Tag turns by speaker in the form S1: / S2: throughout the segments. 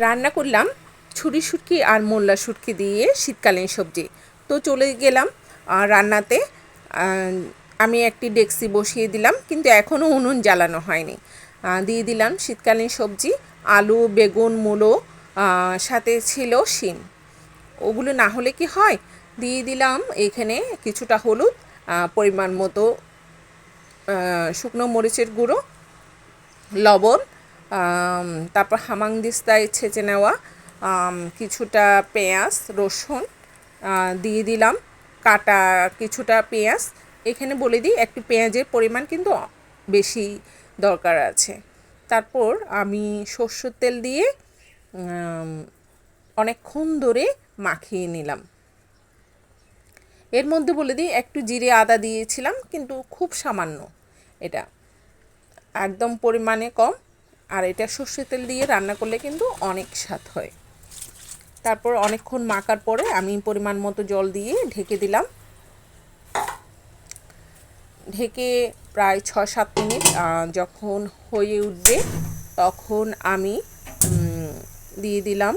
S1: রান্না করলাম ছুরি শুটকি আর মোল্লা শুটকি দিয়ে শীতকালীন সবজি। তো চলে গেলাম রান্নাতে। আমি একটি ডেকচি বসিয়ে দিলাম, কিন্তু এখনও উনুন জ্বালানো হয়নি। দিয়ে দিলাম শীতকালীন সবজি, আলু, বেগুন, মূলো, সাথে ছিল শিম। ওগুলো না হলে কি হয়, দিয়ে দিলাম এখানে কিছুটা হলুদ, পরিমাণ মতো শুকনো মরিচের গুঁড়ো, লবণ, তারপর হামানদিস্তায় ছেঁচে নেওয়া কিছুটা পেঁয়াজ, রসুন, দিয়ে দিলাম কাটা কিছুটা পেঁয়াজ। এখানে বলে দিই, একটি পেঁয়াজের পরিমাণ কিন্তু বেশি দরকার আছে। তারপর আমি সরষের তেল দিয়ে অনেকক্ষণ ধরে মাখিয়ে নিলাম। এর মধ্যে বলে দিই, একটু জিরে আদা দিয়েছিলাম, কিন্তু খুব সামান্য, এটা একদম পরিমাণে কম। আর এটা সর্ষের তেল দিয়ে রান্না করলে কিন্তু অনেক স্বাদ হয়। তারপর অনেকক্ষণ মাখার পরে আমি পরিমাণ মতো জল দিয়ে ঢেকে দিলাম। ঢেকে প্রায় 6-7 মিনিট যখন হয়ে উঠবে, তখন আমি দিয়ে দিলাম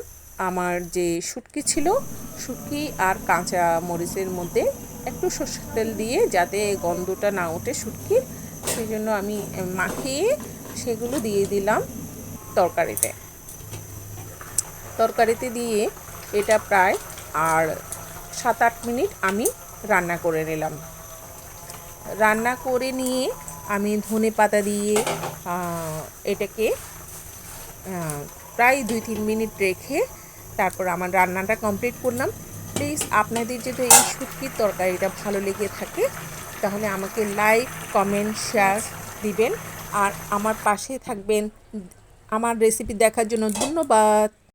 S1: আমার যে শুটকি ছিল, শুটকি আর কাঁচা মরিচের মধ্যে একটু সর্ষের তেল দিয়ে, যাতে গন্ধটা না ওঠে শুটকির, সেই জন্য আমি মাখিয়ে সেগুলো দিয়ে দিলাম তরকারিতে দিয়ে এটা প্রায় আর 7-8 মিনিট আমি রান্না করে নিলাম। রান্না করে নিয়ে আমি ধনেপাতা দিয়ে এটাকে প্রায় 2-3 মিনিট রেখে তারপর আমার রান্নাটা কমপ্লিট করলাম। প্লিজ আপনাদের যদি এই শুটকির তরকারিটা ভালো লেগে থাকে, তাহলে আমাকে লাইক, কমেন্ট, শেয়ার দিবেন আর আমার পাশে থাকবেন। আমার রেসিপি দেখার জন্য ধন্যবাদ।